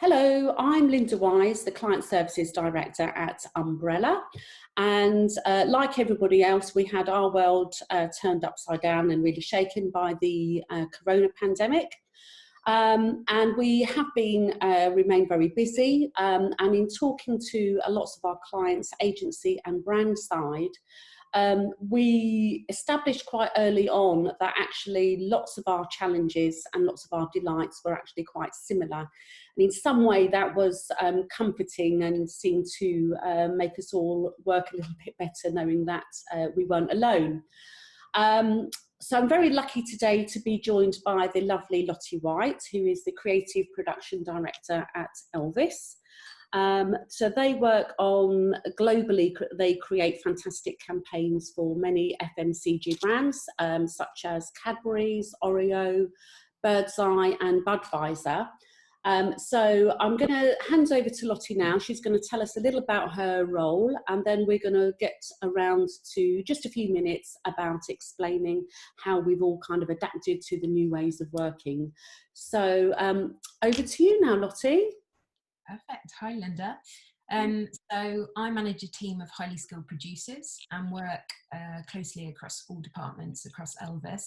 Hello, I'm Linda Wise, the Client Services Director at Umbrella. And like everybody else, we had our world turned upside down and really shaken by the corona pandemic. And we have been remained very busy. And in talking to lots of our clients, agency and brand side, we established quite early on that actually lots of our challenges and lots of our delights were actually quite similar. And in some way that was comforting and seemed to make us all work a little bit better knowing that we weren't alone. So I'm very lucky today to be joined by the lovely Lottie White, who is the Creative Production Director at Elvis. So they work on globally, they create fantastic campaigns for many FMCG brands, such as Cadbury's, Oreo, Birds Eye and Budweiser. So I'm going to hand over to Lottie now. She's going to tell us a little about her role, and then we're going to get around to just a few minutes about explaining how we've all kind of adapted to the new ways of working. So over to you now, Lottie. Perfect. Hi, Linda. So I manage a team of highly skilled producers and work closely across all departments across Elvis.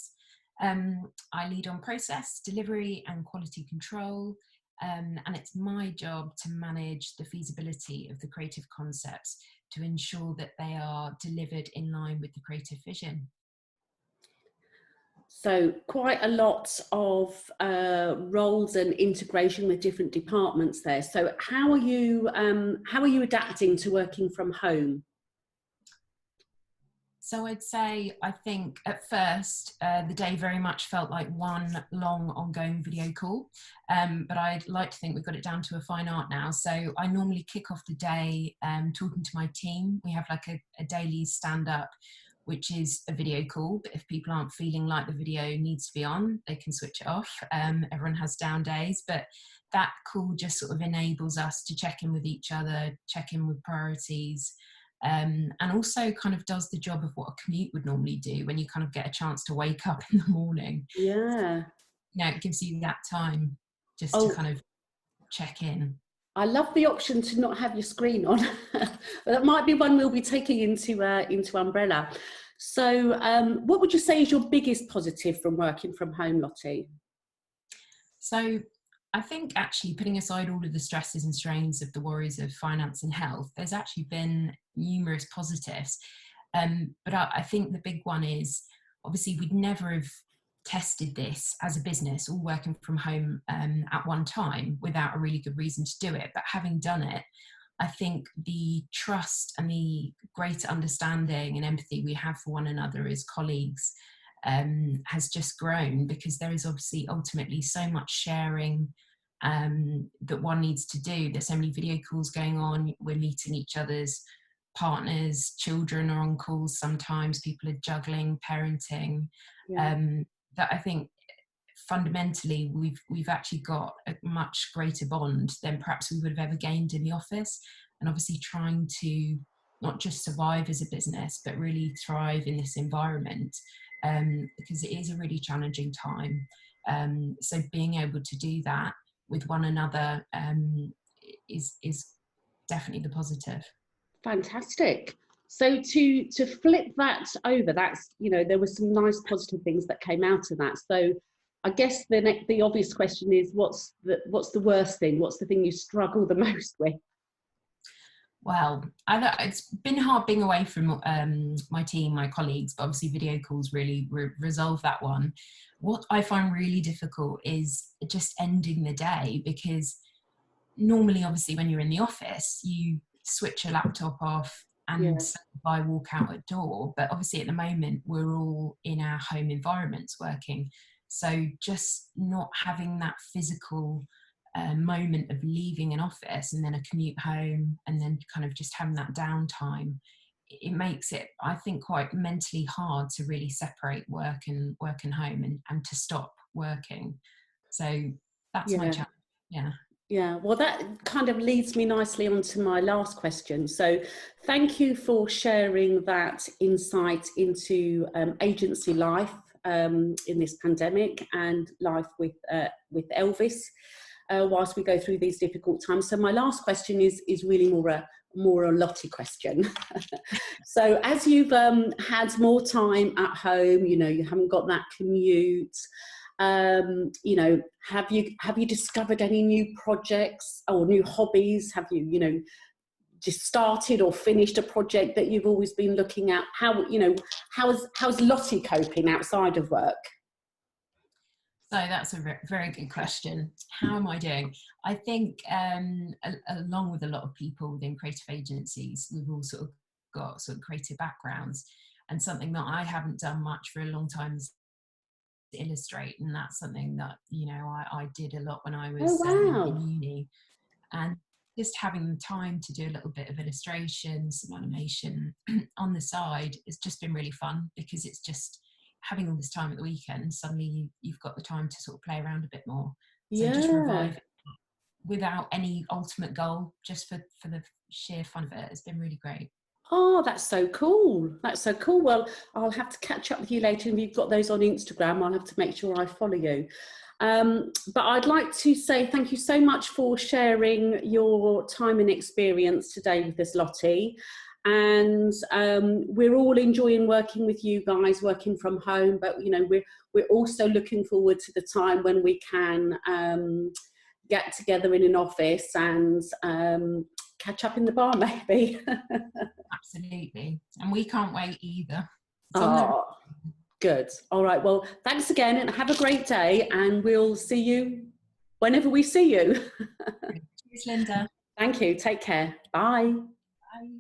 I lead on process, delivery and quality control, and it's my job to manage the feasibility of the creative concepts to ensure that they are delivered in line with the creative vision. So quite a lot of roles and integration with different departments there. So how are you adapting to working from home? So I'd say, I think at first, the day very much felt like one long ongoing video call, but I'd like to think we've got it down to a fine art now. So I normally kick off the day talking to my team. We have like a daily stand-up, which is a video call, but if people aren't feeling like the video needs to be on, they can switch it off. Everyone has down days, but that call just sort of enables us to check in with each other, check in with priorities, and also kind of does the job of what a commute would normally do when you kind of get a chance to wake up in the morning. Yeah. You know, it gives you that time just to kind of check in. I love the option to not have your screen on. That might be one we'll be taking into Umbrella. So what would you say is your biggest positive from working from home, Lottie? So I think actually, putting aside all of the stresses and strains of the worries of finance and health, there's actually been numerous positives. But I think the big one is, obviously we'd never have tested this as a business, all working from home at one time without a really good reason to do it. But having done it, I think the trust and the greater understanding and empathy we have for one another as colleagues has just grown, because there is obviously ultimately so much sharing that one needs to do. There's so many video calls going on. We're meeting each other's partners, children are on calls sometimes, people are juggling, parenting. Yeah. That I think fundamentally we've actually got a much greater bond than perhaps we would have ever gained in the office. And obviously trying to not just survive as a business, but really thrive in this environment, because it is a really challenging time. So being able to do that with one another is definitely the positive. Fantastic. So to flip that over, that's, you know, there were some nice positive things that came out of that. So I guess the obvious question is, what's the worst thing? What's the thing you struggle the most with? Well, I know it's been hard being away from my team, my colleagues, but obviously video calls really resolve that one. What I find really difficult is just ending the day, because normally, obviously, when you're in the office, you switch your laptop off and by walk out a door. But obviously at the moment, we're all in our home environments working. So just not having that physical moment of leaving an office and then a commute home and then kind of just having that downtime, it makes it, I think, quite mentally hard to really separate work and home and to stop working. So that's my challenge. Yeah, well, that kind of leads me nicely onto my last question. So thank you for sharing that insight into agency life in this pandemic and life with Elvis. whilst we go through these difficult times. So my last question is really more a Lottie question. So as you've had more time at home, you know, you haven't got that commute, you know, have you discovered any new projects or new hobbies? Have you, you know, just started or finished a project that you've always been looking at? How, you know, how's Lottie coping outside of work? So that's a very good question. How am I doing? I think along with a lot of people within creative agencies, we've all sort of got sort of creative backgrounds, and something that I haven't done much for a long time is illustrate, and that's something that, you know, I did a lot when I was in uni, and just having the time to do a little bit of illustration, some animation on the side has just been really fun, because it's just having all this time at the weekend, suddenly you've got the time to sort of play around a bit more. So just revive it without any ultimate goal, just for the sheer fun of it. It's been really great. Oh, that's so cool. That's so cool. Well, I'll have to catch up with you later. If you've got those on Instagram, I'll have to make sure I follow you. But I'd like to say thank you so much for sharing your time and experience today with us, Lottie. And we're all enjoying working with you guys, working from home. But, you know, we're also looking forward to the time when we can get together in an office and catch up in the bar, maybe. Absolutely. And we can't wait either. Oh, good. All right. Well, thanks again and have a great day. And we'll see you whenever we see you. Cheers, Linda. Thank you. Take care. Bye. Bye.